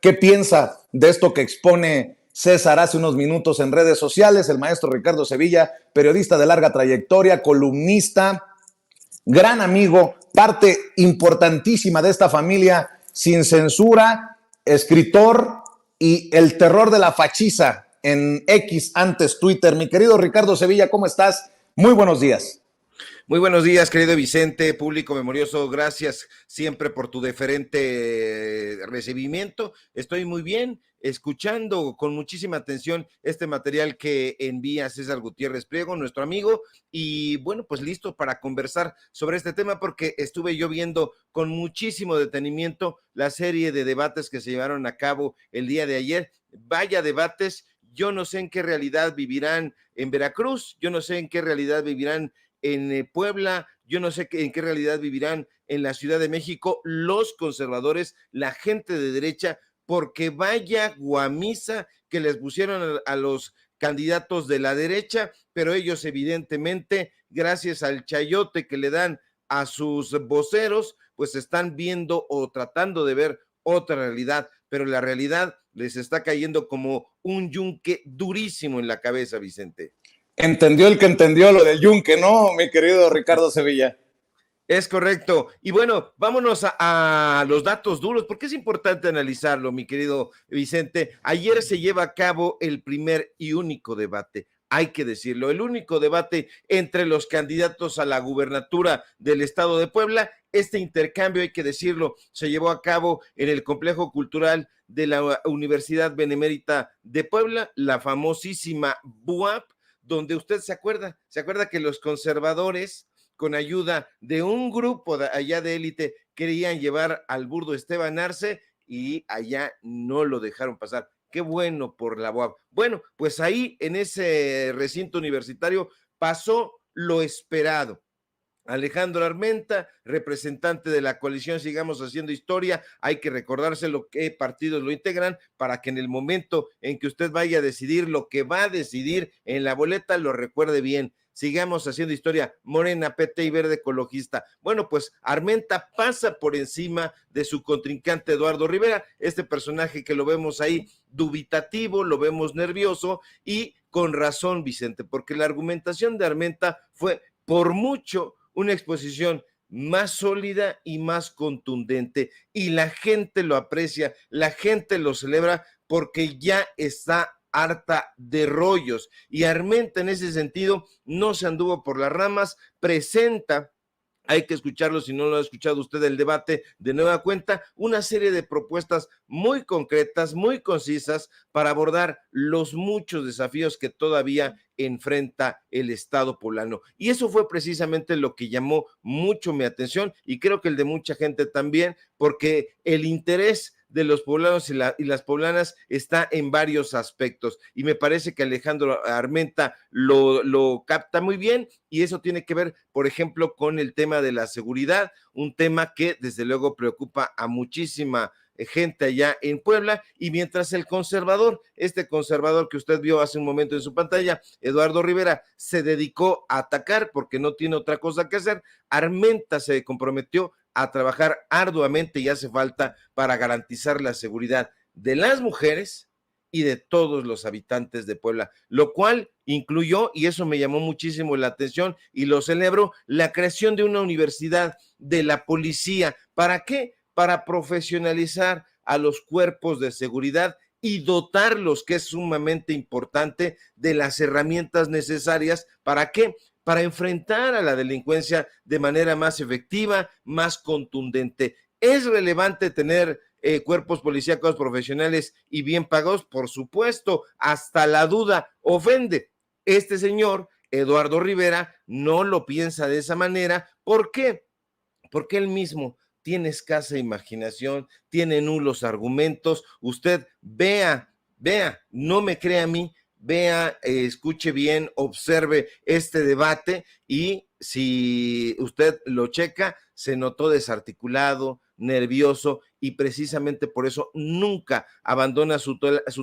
qué piensa de esto que expone César hace unos minutos en redes sociales. El maestro Ricardo Sevilla, periodista de larga trayectoria, columnista, gran amigo, parte importantísima de esta familia sin censura, escritor y el terror de la fachiza en X, antes Twitter. Mi querido Ricardo Sevilla, ¿cómo estás? Muy buenos días. Muy buenos días, querido Vicente, público memorioso, gracias siempre por tu deferente recibimiento. Estoy muy bien, escuchando con muchísima atención este material que envía César Gutiérrez Priego, nuestro amigo, y bueno, pues listo para conversar sobre este tema porque estuve yo viendo con muchísimo detenimiento la serie de debates que se llevaron a cabo el día de ayer. Vaya debates, yo no sé en qué realidad vivirán en Veracruz, yo no sé en qué realidad vivirán en Puebla, yo no sé en qué realidad vivirán en la Ciudad de México los conservadores, la gente de derecha, porque vaya guamisa que les pusieron a los candidatos de la derecha, pero ellos evidentemente, gracias al chayote que le dan a sus voceros, pues están viendo o tratando de ver otra realidad, pero la realidad les está cayendo como un yunque durísimo en la cabeza, Vicente. Entendió el que entendió lo del yunque, ¿no, mi querido Ricardo Sevilla? Es correcto. Y bueno, vámonos a los datos duros, porque es importante analizarlo, mi querido Vicente. Ayer se lleva a cabo el primer y único debate, hay que decirlo, el único debate entre los candidatos a la gubernatura del estado de Puebla. Este intercambio, hay que decirlo, se llevó a cabo en el Complejo Cultural de la Universidad Benemérita de Puebla, la famosísima BUAP, donde usted se acuerda que los conservadores, con ayuda de un grupo de allá de élite, querían llevar al burdo Esteban Arce y allá no lo dejaron pasar. Qué bueno por la UAP. Bueno, pues ahí en ese recinto universitario pasó lo esperado. Alejandro Armenta, representante de la coalición Sigamos Haciendo Historia, hay que recordárselo qué partidos lo integran para que en el momento en que usted vaya a decidir lo que va a decidir en la boleta, lo recuerde bien. Sigamos Haciendo Historia, Morena, PT y Verde Ecologista. Bueno, pues Armenta pasa por encima de su contrincante Eduardo Rivera, este personaje que lo vemos ahí dubitativo, lo vemos nervioso y con razón, Vicente, porque la argumentación de Armenta fue por mucho una exposición más sólida y más contundente, y la gente lo aprecia, la gente lo celebra porque ya está harta de rollos, y Armenta en ese sentido no se anduvo por las ramas, presenta, hay que escucharlo si no lo ha escuchado usted el debate de nueva cuenta, una serie de propuestas muy concretas, muy concisas para abordar los muchos desafíos que todavía enfrenta el Estado poblano. Y eso fue precisamente lo que llamó mucho mi atención y creo que el de mucha gente también, porque el interés de los poblanos y las poblanas está en varios aspectos y me parece que Alejandro Armenta lo capta muy bien, y eso tiene que ver, por ejemplo, con el tema de la seguridad, un tema que desde luego preocupa a muchísima gente allá en Puebla, y mientras el conservador, este conservador que usted vio hace un momento en su pantalla, Eduardo Rivera, se dedicó a atacar porque no tiene otra cosa que hacer, Armenta se comprometió a trabajar arduamente y hace falta para garantizar la seguridad de las mujeres y de todos los habitantes de Puebla, lo cual incluyó, y eso me llamó muchísimo la atención y lo celebro, la creación de una universidad de la policía. ¿Para qué? Para profesionalizar a los cuerpos de seguridad y dotarlos, que es sumamente importante, de las herramientas necesarias. ¿Para qué? Para enfrentar a la delincuencia de manera más efectiva, más contundente. ¿Es relevante tener cuerpos policíacos profesionales y bien pagados? Por supuesto, hasta la duda ofende. Este señor, Eduardo Rivera, no lo piensa de esa manera. ¿Por qué? Porque él mismo tiene escasa imaginación, tiene nulos argumentos. Usted vea, no me crea a mí, vea, escuche bien, observe este debate y si usted lo checa, se notó desarticulado, nervioso y precisamente por eso nunca abandona su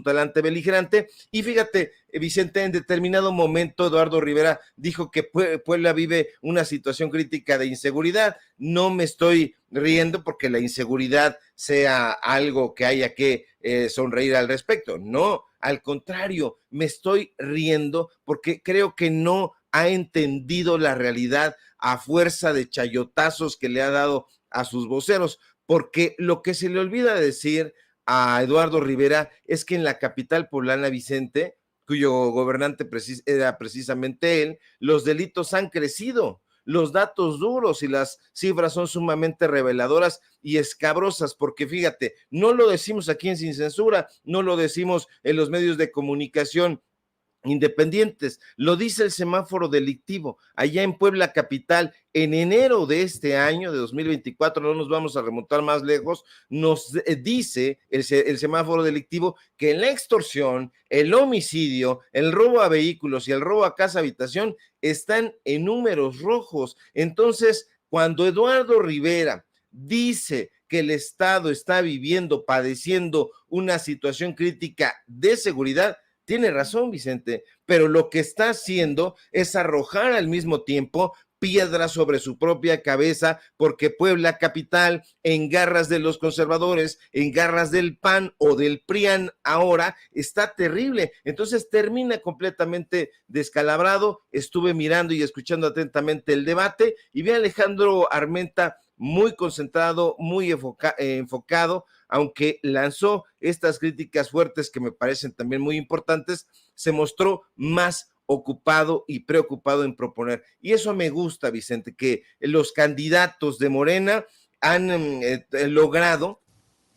talante beligerante. Y fíjate, Vicente, en determinado momento Eduardo Rivera dijo que Puebla vive una situación crítica de inseguridad. No me estoy riendo porque la inseguridad sea algo que haya que sonreír al respecto. No, al contrario, me estoy riendo porque creo que no ha entendido la realidad a fuerza de chayotazos que le ha dado a sus voceros, porque lo que se le olvida decir a Eduardo Rivera es que en la capital poblana, Vicente, cuyo gobernante era precisamente él, los delitos han crecido. Los datos duros y las cifras son sumamente reveladoras y escabrosas, porque fíjate, no lo decimos aquí en Sin Censura, no lo decimos en los medios de comunicación independientes, lo dice el semáforo delictivo allá en Puebla capital en enero de este año de 2024, no nos vamos a remontar más lejos, nos dice el semáforo delictivo que la extorsión, el homicidio, el robo a vehículos y el robo a casa habitación están en números rojos. Entonces, cuando Eduardo Rivera dice que el Estado está padeciendo una situación crítica de seguridad, tiene razón, Vicente, pero lo que está haciendo es arrojar al mismo tiempo piedras sobre su propia cabeza, porque Puebla capital, en garras de los conservadores, en garras del PAN o del PRIAN ahora, está terrible. Entonces termina completamente descalabrado. Estuve mirando y escuchando atentamente el debate y vi a Alejandro Armenta muy concentrado, muy enfocado, aunque lanzó estas críticas fuertes que me parecen también muy importantes, se mostró más ocupado y preocupado en proponer. Y eso me gusta, Vicente, que los candidatos de Morena han logrado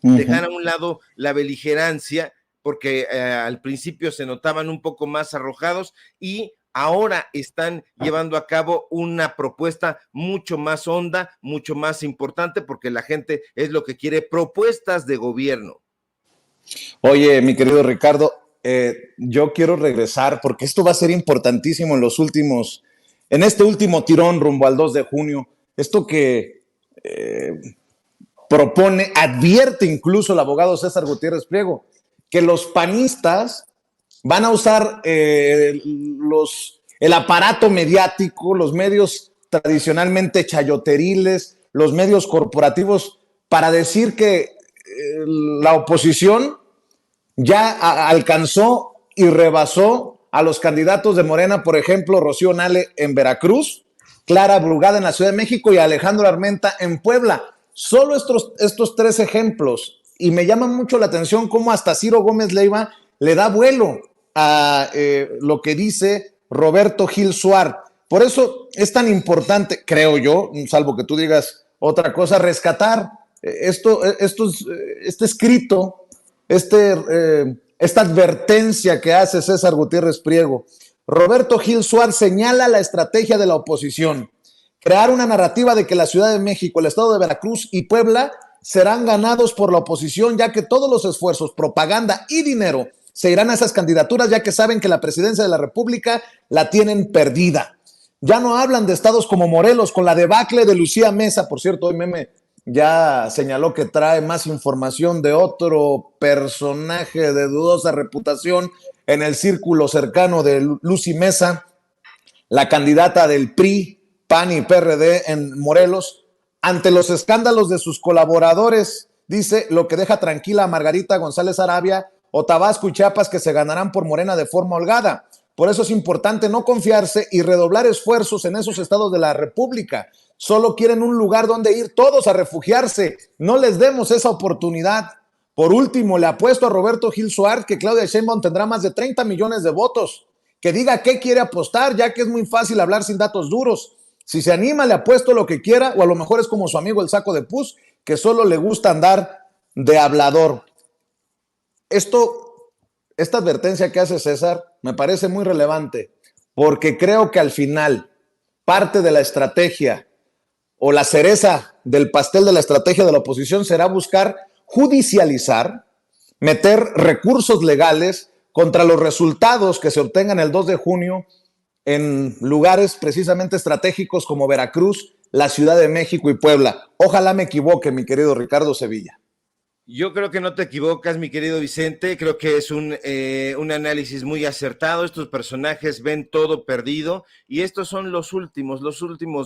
dejar a un lado la beligerancia, porque al principio se notaban un poco más arrojados y ahora están llevando a cabo una propuesta mucho más honda, mucho más importante, porque la gente es lo que quiere, propuestas de gobierno. Oye, mi querido Ricardo, yo quiero regresar porque esto va a ser importantísimo en este último tirón rumbo al 2 de junio. Esto que propone, advierte incluso el abogado César Gutiérrez Priego, que los panistas van a usar el aparato mediático, los medios tradicionalmente chayoteriles, los medios corporativos, para decir que la oposición ya alcanzó y rebasó a los candidatos de Morena, por ejemplo, Rocío Nale en Veracruz, Clara Brugada en la Ciudad de México y Alejandro Armenta en Puebla. Solo estos tres ejemplos, y me llama mucho la atención cómo hasta Ciro Gómez Leiva le da vuelo a lo que dice Roberto Gil Suárez. Por eso es tan importante, creo yo, salvo que tú digas otra cosa, rescatar este escrito, esta advertencia que hace César Gutiérrez Priego. Roberto Gil Suárez señala la estrategia de la oposición: crear una narrativa de que la Ciudad de México, el estado de Veracruz y Puebla serán ganados por la oposición, ya que todos los esfuerzos, propaganda y dinero se irán a esas candidaturas, ya que saben que la presidencia de la República la tienen perdida. Ya no hablan de estados como Morelos, con la debacle de Lucía Mesa. Por cierto, hoy Meme ya señaló que trae más información de otro personaje de dudosa reputación en el círculo cercano de Lucy Mesa, la candidata del PRI, PAN y PRD en Morelos, ante los escándalos de sus colaboradores, dice, lo que deja tranquila a Margarita González Arabia o Tabasco y Chiapas, que se ganarán por Morena de forma holgada. Por eso es importante no confiarse y redoblar esfuerzos en esos estados de la República. Solo quieren un lugar donde ir todos a refugiarse. No les demos esa oportunidad. Por último, le apuesto a Roberto Gil Suárez que Claudia Sheinbaum tendrá más de 30 millones de votos. Que diga qué quiere apostar, ya que es muy fácil hablar sin datos duros. Si se anima, le apuesto lo que quiera, o a lo mejor es como su amigo el Saco de Pus, que solo le gusta andar de hablador. Esta advertencia que hace César me parece muy relevante, porque creo que al final parte de la estrategia o la cereza del pastel de la estrategia de la oposición será buscar judicializar, meter recursos legales contra los resultados que se obtengan el 2 de junio en lugares precisamente estratégicos como Veracruz la Ciudad de México y Puebla. Ojalá me equivoque, mi querido Ricardo Sevilla. Yo creo que no te equivocas, mi querido Vicente. Creo que es un análisis muy acertado. Estos personajes ven todo perdido y estos son los últimos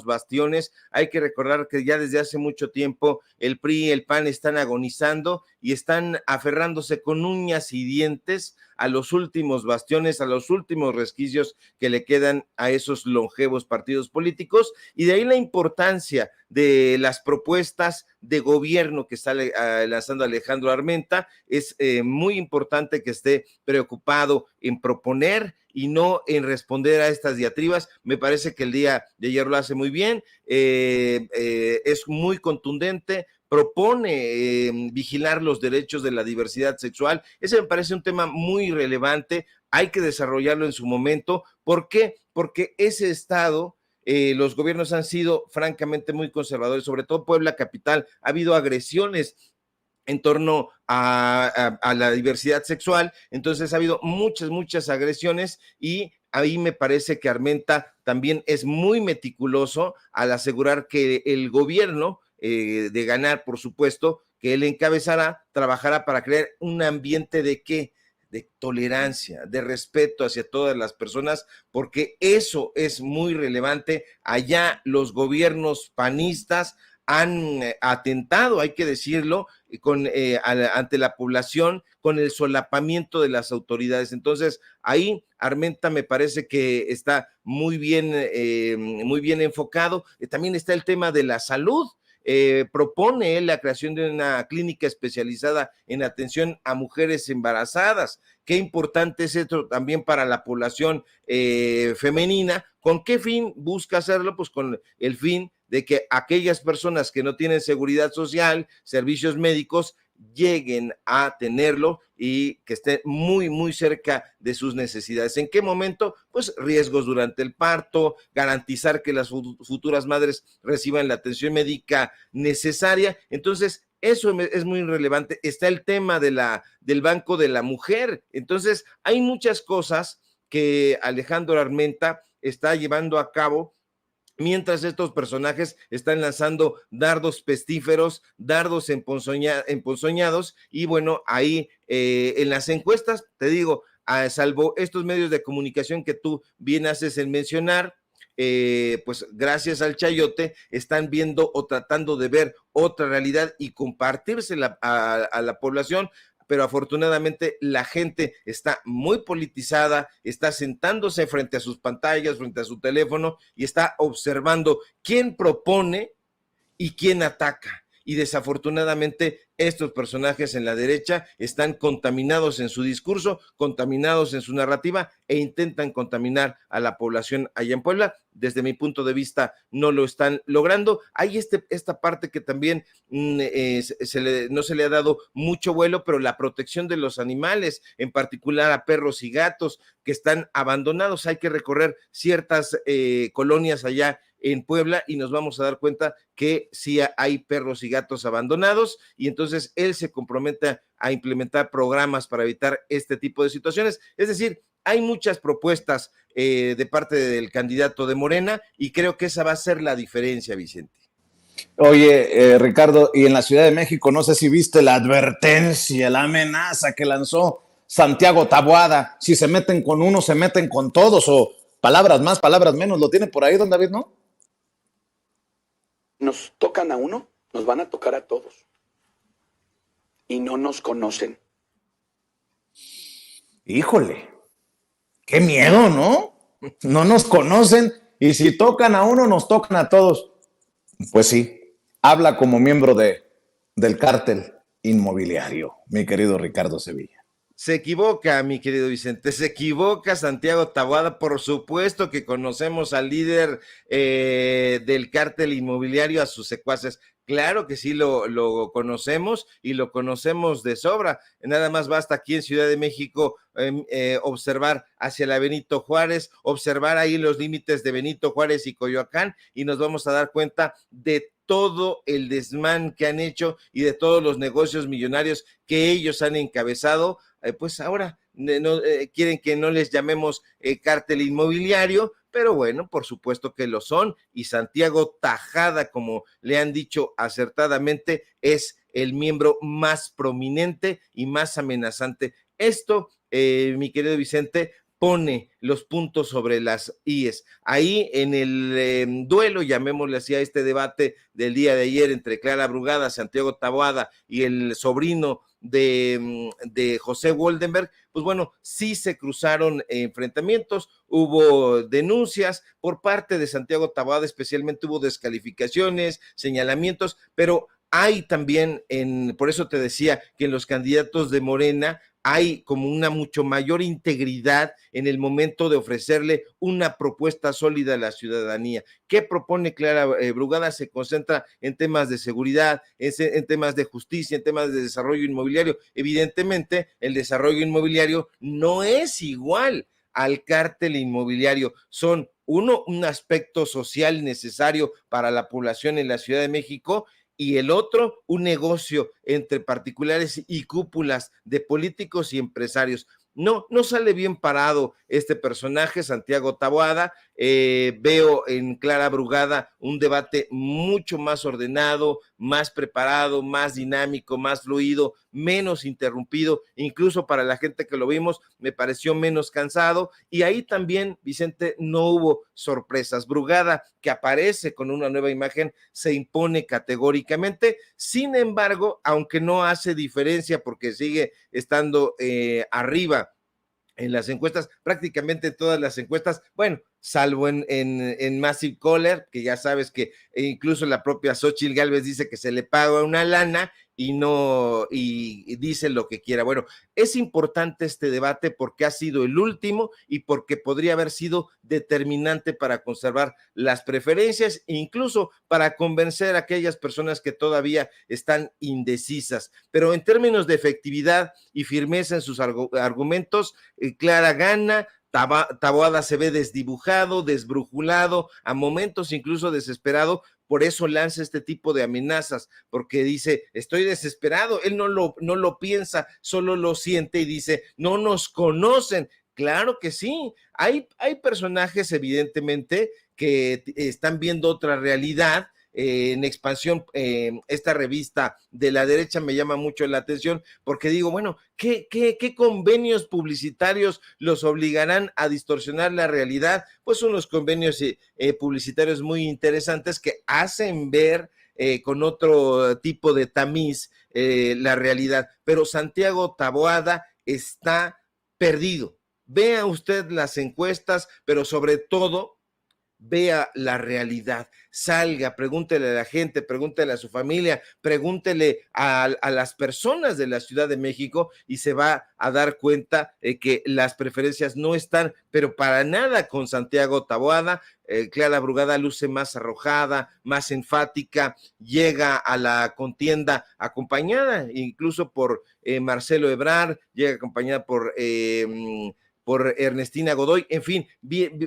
bastiones. Hay que recordar que ya desde hace mucho tiempo el PRI y el PAN están agonizando y están aferrándose con uñas y dientes a los últimos bastiones, a los últimos resquicios que le quedan a esos longevos partidos políticos, y de ahí la importancia de las propuestas de gobierno que está lanzando Alejandro Armenta. Es muy importante que esté preocupado en proponer y no en responder a estas diatribas. Me parece que el día de ayer lo hace muy bien, es muy contundente, propone vigilar los derechos de la diversidad sexual. Ese me parece un tema muy relevante, hay que desarrollarlo en su momento. ¿Por qué? Porque ese estado, los gobiernos han sido francamente muy conservadores, sobre todo Puebla capital. Ha habido agresiones en torno a la diversidad sexual, entonces ha habido muchas agresiones, y ahí me parece que Armenta también es muy meticuloso al asegurar que el gobierno, de ganar, por supuesto, que él encabezará, trabajará para crear un ambiente de ¿qué? De tolerancia, de respeto hacia todas las personas, porque eso es muy relevante. Allá los gobiernos panistas han atentado, hay que decirlo, ante la población, con el solapamiento de las autoridades. Entonces, ahí Armenta me parece que está muy bien enfocado. También está el tema de la salud. Propone la creación de una clínica especializada en atención a mujeres embarazadas. Qué importante es esto también para la población femenina. ¿Con qué fin busca hacerlo? Pues con el fin de que aquellas personas que no tienen seguridad social, servicios médicos, lleguen a tenerlo y que esté muy cerca de sus necesidades. ¿En qué momento? Pues riesgos durante el parto, garantizar que las futuras madres reciban la atención médica necesaria. Entonces, eso es muy relevante. Está el tema del Banco de la Mujer. Entonces, hay muchas cosas que Alejandro Armenta está llevando a cabo, mientras estos personajes están lanzando dardos pestíferos, dardos emponzoñados, y bueno, ahí en las encuestas, te digo, salvo estos medios de comunicación que tú bien haces en mencionar, pues gracias al chayote están viendo o tratando de ver otra realidad y compartírsela a la población. Pero afortunadamente la gente está muy politizada, está sentándose frente a sus pantallas, frente a su teléfono, y está observando quién propone y quién ataca. Y desafortunadamente estos personajes en la derecha están contaminados en su discurso, contaminados en su narrativa, e intentan contaminar a la población allá en Puebla. Desde mi punto de vista no lo están logrando. Hay esta parte que también no se le ha dado mucho vuelo, pero la protección de los animales, en particular a perros y gatos que están abandonados. Hay que recorrer ciertas colonias allá en Puebla y nos vamos a dar cuenta que sí hay perros y gatos abandonados, y entonces él se compromete a implementar programas para evitar este tipo de situaciones. Es decir, hay muchas propuestas de parte del candidato de Morena, y creo que esa va a ser la diferencia, Vicente. Oye, Ricardo, y en la Ciudad de México, no sé si viste la advertencia, la amenaza que lanzó Santiago Taboada. Si se meten con uno, se meten con todos, o palabras más, palabras menos. ¿Lo tiene por ahí, don David, no? Nos tocan a uno, nos van a tocar a todos. Y no nos conocen. Híjole, qué miedo, ¿no? No nos conocen, y si tocan a uno, nos tocan a todos. Pues sí, habla como miembro del cártel inmobiliario, mi querido Ricardo Sevilla. Se equivoca, mi querido Vicente, se equivoca Santiago Taboada. Por supuesto que conocemos al líder del cártel inmobiliario, a sus secuaces. Claro que sí lo conocemos, y lo conocemos de sobra. Nada más basta aquí en Ciudad de México observar hacia la Benito Juárez, observar ahí los límites de Benito Juárez y Coyoacán, y nos vamos a dar cuenta de todo el desmán que han hecho y de todos los negocios millonarios que ellos han encabezado. Pues ahora quieren que no les llamemos cártel inmobiliario, pero bueno, por supuesto que lo son, y Santiago Tajada, como le han dicho acertadamente, es el miembro más prominente y más amenazante. Esto, mi querido Vicente, pone los puntos sobre las IES. Ahí en el duelo, llamémosle así a este debate del día de ayer entre Clara Brugada, Santiago Taboada y el sobrino de José Woldenberg, pues bueno, sí se cruzaron enfrentamientos, hubo denuncias por parte de Santiago Taboada, especialmente hubo descalificaciones, señalamientos, pero hay también, por eso te decía que en los candidatos de Morena hay como una mucho mayor integridad en el momento de ofrecerle una propuesta sólida a la ciudadanía. ¿Qué propone Clara Brugada? Se concentra en temas de seguridad, en temas de justicia, en temas de desarrollo inmobiliario. Evidentemente, el desarrollo inmobiliario no es igual al cártel inmobiliario. Son un aspecto social necesario para la población en la Ciudad de México, y el otro, un negocio entre particulares y cúpulas de políticos y empresarios. No sale bien parado este personaje, Santiago Taboada. Veo en Clara Brugada un debate mucho más ordenado, más preparado, más dinámico, más fluido, menos interrumpido, incluso para la gente que lo vimos me pareció menos cansado, y ahí también, Vicente, no hubo sorpresas. Brugada, que aparece con una nueva imagen, se impone categóricamente. Sin embargo, aunque no hace diferencia porque sigue estando arriba en las encuestas, prácticamente todas las encuestas, bueno, salvo en Massive Caller, que ya sabes que incluso la propia Xóchitl Gálvez dice que se le paga una lana y dice lo que quiera. Bueno, es importante este debate porque ha sido el último y porque podría haber sido determinante para conservar las preferencias e incluso para convencer a aquellas personas que todavía están indecisas. Pero en términos de efectividad y firmeza en sus argumentos, Clara gana. Taboada se ve desdibujado, desbrujulado, a momentos incluso desesperado. Por eso lanza este tipo de amenazas, porque dice, estoy desesperado. Él no lo piensa, solo lo siente y dice, no nos conocen. Claro que sí, hay personajes evidentemente que están viendo otra realidad. En Expansión, esta revista de la derecha me llama mucho la atención porque digo, bueno, ¿qué convenios publicitarios los obligarán a distorsionar la realidad? Pues son los convenios publicitarios muy interesantes que hacen ver con otro tipo de tamiz la realidad. Pero Santiago Taboada está perdido. Vea usted las encuestas, pero sobre todo vea la realidad, salga, pregúntele a la gente, pregúntele a su familia, pregúntele a las personas de la Ciudad de México y se va a dar cuenta que las preferencias no están, pero para nada con Santiago Taboada. Clara Brugada luce más arrojada, más enfática, llega a la contienda acompañada incluso por Marcelo Ebrard, llega acompañada por Ernestina Godoy, en fin,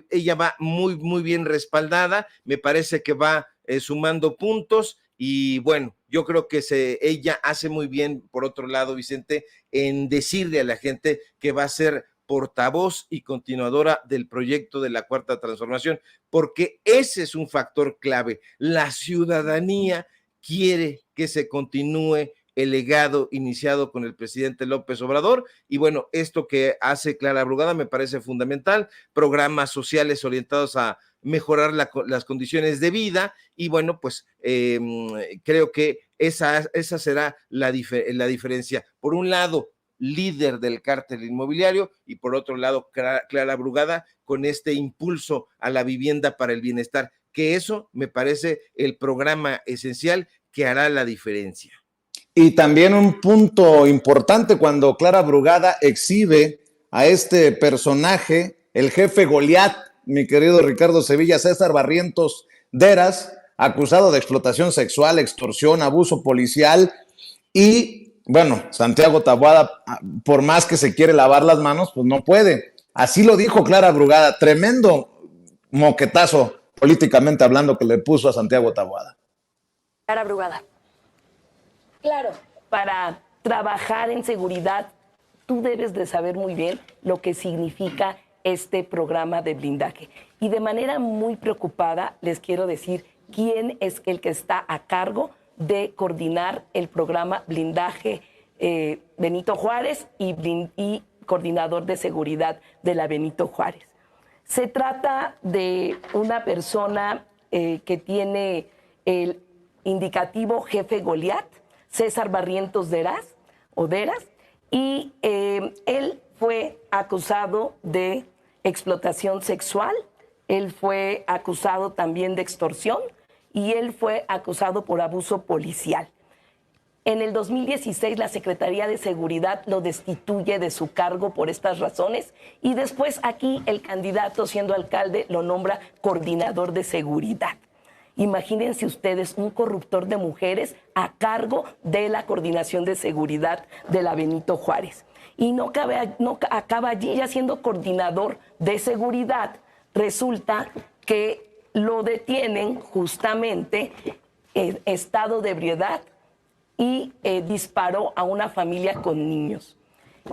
ella va muy bien respaldada, me parece que va sumando puntos y bueno, yo creo que ella hace muy bien, por otro lado, Vicente, en decirle a la gente que va a ser portavoz y continuadora del proyecto de la Cuarta Transformación, porque ese es un factor clave. La ciudadanía quiere que se continúe el legado iniciado con el presidente López Obrador, y bueno, esto que hace Clara Brugada me parece fundamental, programas sociales orientados a mejorar las condiciones de vida, y bueno, pues creo que esa será la diferencia. Por un lado, líder del cártel inmobiliario, y por otro lado, Clara Brugada con este impulso a la vivienda para el bienestar, que eso me parece el programa esencial que hará la diferencia. Y también un punto importante cuando Clara Brugada exhibe a este personaje, el jefe Goliat, mi querido Ricardo Sevilla, César Barrientos Deras, acusado de explotación sexual, extorsión, abuso policial, y bueno, Santiago Taboada, por más que se quiere lavar las manos, pues no puede. Así lo dijo Clara Brugada, tremendo moquetazo políticamente hablando que le puso a Santiago Taboada. Clara Brugada. Claro, para trabajar en seguridad, tú debes de saber muy bien lo que significa este programa de blindaje. Y de manera muy preocupada les quiero decir quién es el que está a cargo de coordinar el programa blindaje Benito Juárez y coordinador de seguridad de la Benito Juárez. Se trata de una persona que tiene el indicativo jefe Goliat, César Barrientos Deras, y él fue acusado de explotación sexual, él fue acusado también de extorsión y él fue acusado por abuso policial. En el 2016 la Secretaría de Seguridad lo destituye de su cargo por estas razones y después aquí el candidato, siendo alcalde, lo nombra coordinador de seguridad. Imagínense ustedes un corruptor de mujeres a cargo de la coordinación de seguridad de la Benito Juárez. Y no acaba allí ya siendo coordinador de seguridad. Resulta que lo detienen justamente en estado de ebriedad y disparó a una familia con niños.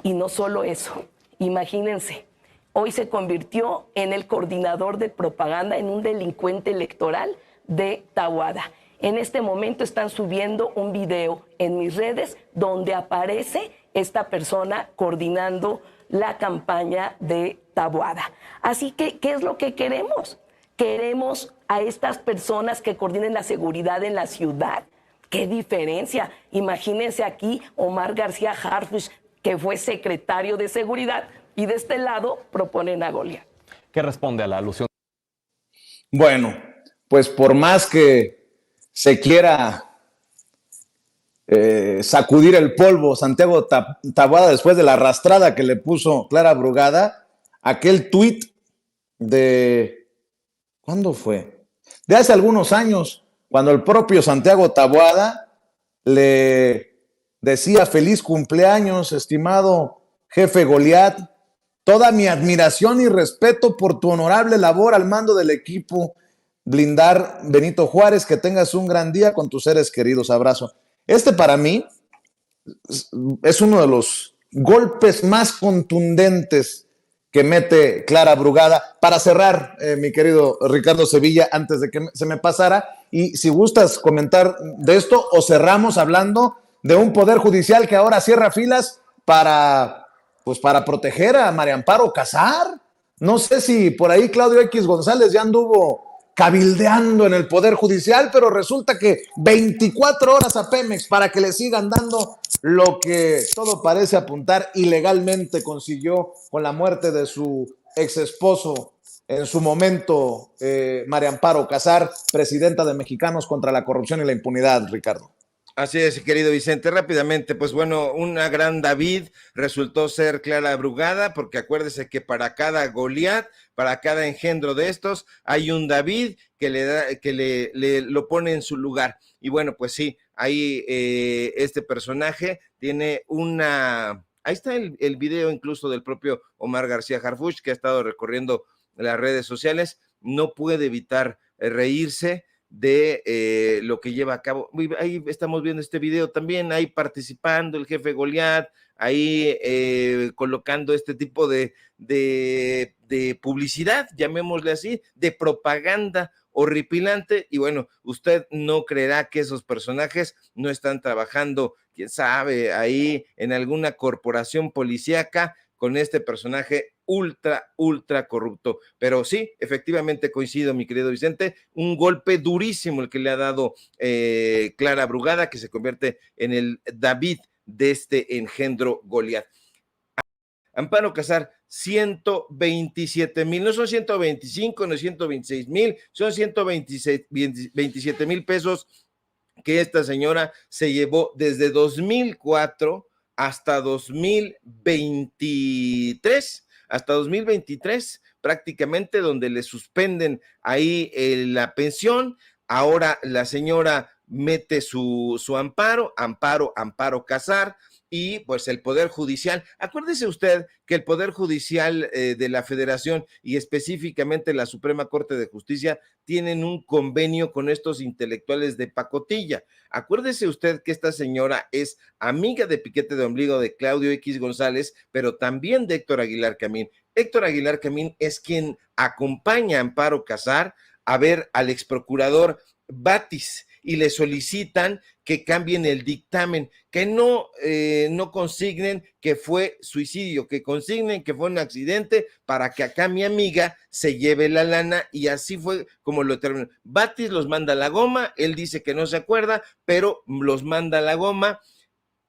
Y no solo eso, imagínense, hoy se convirtió en el coordinador de propaganda, en un delincuente electoral de Taboada. En este momento están subiendo un video en mis redes donde aparece esta persona coordinando la campaña de Taboada. Así que, ¿qué es lo que queremos? Queremos a estas personas que coordinen la seguridad en la ciudad. ¡Qué diferencia! Imagínense aquí Omar García Harfuch, que fue secretario de Seguridad, y de este lado proponen a Goliat. ¿Qué responde a la alusión? Bueno, pues por más que se quiera sacudir el polvo Santiago Taboada después de la arrastrada que le puso Clara Brugada, aquel tuit de... ¿Cuándo fue? De hace algunos años, cuando el propio Santiago Taboada le decía feliz cumpleaños, estimado jefe Goliat, toda mi admiración y respeto por tu honorable labor al mando del equipo blindar Benito Juárez, que tengas un gran día con tus seres queridos, abrazo. Este para mí es uno de los golpes más contundentes que mete Clara Brugada. Para cerrar, mi querido Ricardo Sevilla, antes de que se me pasara, y si gustas comentar de esto o cerramos hablando de un poder judicial que ahora cierra filas para proteger a María Amparo Casar. No sé si por ahí Claudio X González ya anduvo cabildeando en el Poder Judicial, pero resulta que 24 horas a Pemex para que le sigan dando lo que todo parece apuntar ilegalmente consiguió con la muerte de su ex esposo en su momento, María Amparo Casar, presidenta de Mexicanos contra la Corrupción y la Impunidad, Ricardo. Así es, querido Vicente, rápidamente, pues bueno, una gran David resultó ser Clara Brugada, porque acuérdese que para cada Goliat, para cada engendro de estos, hay un David que le lo pone en su lugar. Y bueno, pues sí, ahí este personaje tiene una... Ahí está el video incluso del propio Omar García Harfuch, que ha estado recorriendo las redes sociales, no puede evitar reírse de lo que lleva a cabo. Ahí estamos viendo este video también, ahí participando el jefe Goliat, ahí colocando este tipo de publicidad, llamémosle así, de propaganda horripilante. Y bueno, usted no creerá que esos personajes no están trabajando, quién sabe, ahí en alguna corporación policíaca con este personaje ultra corrupto. Pero sí, efectivamente coincido, mi querido Vicente, un golpe durísimo el que le ha dado Clara Brugada, que se convierte en el David de este engendro Goliat. Amparo Casar, 127,000, no son 125, no 126,000, son 127,000 pesos que esta señora se llevó desde 2004 hasta 2023, prácticamente, donde le suspenden ahí la pensión. Ahora la señora mete su amparo Casar, y pues el Poder Judicial. Acuérdese usted que el Poder Judicial de la Federación y específicamente la Suprema Corte de Justicia tienen un convenio con estos intelectuales de pacotilla. Acuérdese usted que esta señora es amiga de piquete de ombligo de Claudio X González, pero también de Héctor Aguilar Camín. Héctor Aguilar Camín es quien acompaña a Amparo Casar a ver al exprocurador Batis y le solicitan que cambien el dictamen, que no consignen que fue suicidio, que consignen que fue un accidente para que acá mi amiga se lleve la lana, y así fue como lo terminó. Batis los manda a la goma, él dice que no se acuerda, pero los manda a la goma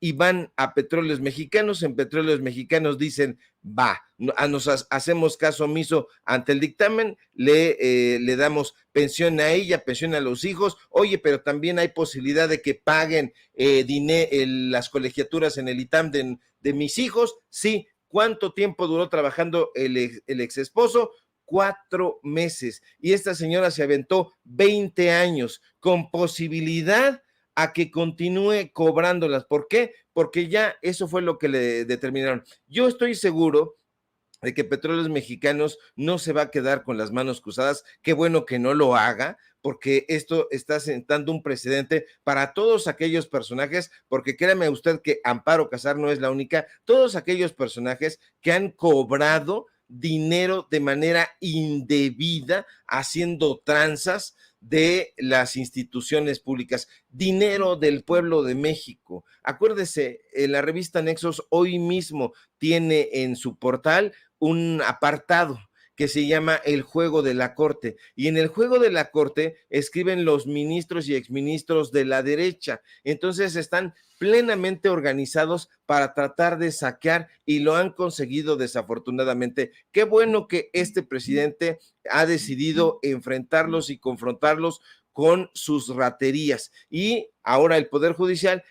y van a Petróleos Mexicanos. En Petróleos Mexicanos dicen, nos hacemos caso omiso ante el dictamen, le damos pensión a ella, pensión a los hijos. Oye, pero también hay posibilidad de que paguen las colegiaturas en el ITAM de mis hijos. Sí. ¿Cuánto tiempo duró trabajando el ex esposo? 4 meses. Y esta señora se aventó 20 años con posibilidad a que continúe cobrándolas. ¿Por qué? Porque ya eso fue lo que le determinaron. Yo estoy seguro de que Petróleos Mexicanos no se va a quedar con las manos cruzadas. Qué bueno que no lo haga, porque esto está sentando un precedente para todos aquellos personajes, porque créame usted que Amparo Casar no es la única, todos aquellos personajes que han cobrado dinero de manera indebida, haciendo tranzas de las instituciones públicas, dinero del pueblo de México. Acuérdese, la revista Nexos hoy mismo tiene en su portal un apartado que se llama El Juego de la Corte, y en El Juego de la Corte escriben los ministros y exministros de la derecha. Entonces están plenamente organizados para tratar de saquear, y lo han conseguido desafortunadamente. Qué bueno que este presidente ha decidido enfrentarlos y confrontarlos con sus raterías, y ahora el Poder Judicial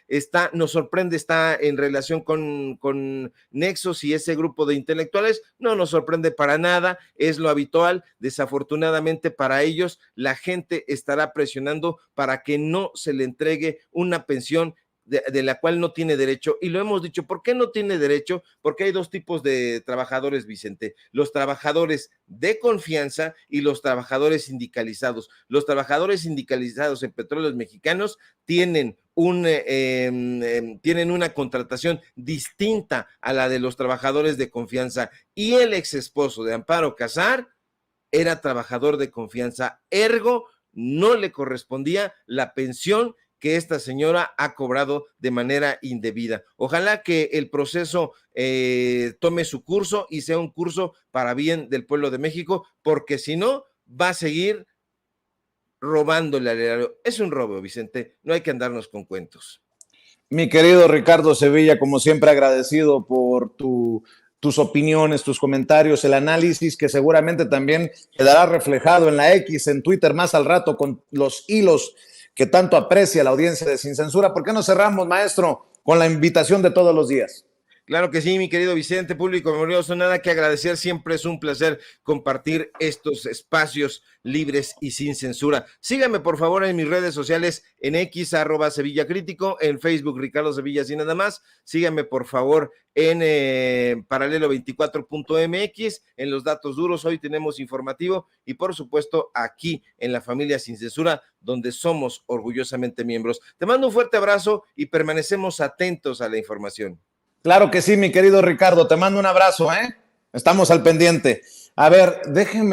nos sorprende, está en relación con Nexos y ese grupo de intelectuales. No nos sorprende para nada, es lo habitual. Desafortunadamente para ellos, la gente estará presionando para que no se le entregue una pensión de la cual no tiene derecho, y lo hemos dicho. ¿Por qué no tiene derecho? Porque hay dos tipos de trabajadores, Vicente: los trabajadores de confianza y los trabajadores sindicalizados. Los trabajadores sindicalizados en Petróleos Mexicanos tienen una contratación distinta a la de los trabajadores de confianza, y el ex esposo de Amparo Casar era trabajador de confianza, ergo no le correspondía la pensión que esta señora ha cobrado de manera indebida. Ojalá que el proceso tome su curso y sea un curso para bien del pueblo de México, porque si no, va a seguir robándole al erario. Es un robo, Vicente, no hay que andarnos con cuentos. Mi querido Ricardo Sevilla, como siempre, agradecido por tus opiniones, tus comentarios, el análisis que seguramente también quedará reflejado en la X, en Twitter más al rato, con los hilos que tanto aprecia la audiencia de Sin Censura. ¿Por qué no cerramos, maestro, con la invitación de todos los días? Claro que sí, mi querido Vicente, público memorioso, nada que agradecer, siempre es un placer compartir estos espacios libres y sin censura. Síganme por favor en mis redes sociales, en X, @SevillaCrítico, en Facebook, Ricardo Sevilla, sin nada más. Síganme por favor en paralelo24.mx, en los datos duros. Hoy tenemos informativo, y por supuesto aquí en la familia Sin Censura, donde somos orgullosamente miembros. Te mando un fuerte abrazo y permanecemos atentos a la información. Claro que sí, mi querido Ricardo, te mando un abrazo, ¿eh? Estamos al pendiente. A ver, déjenme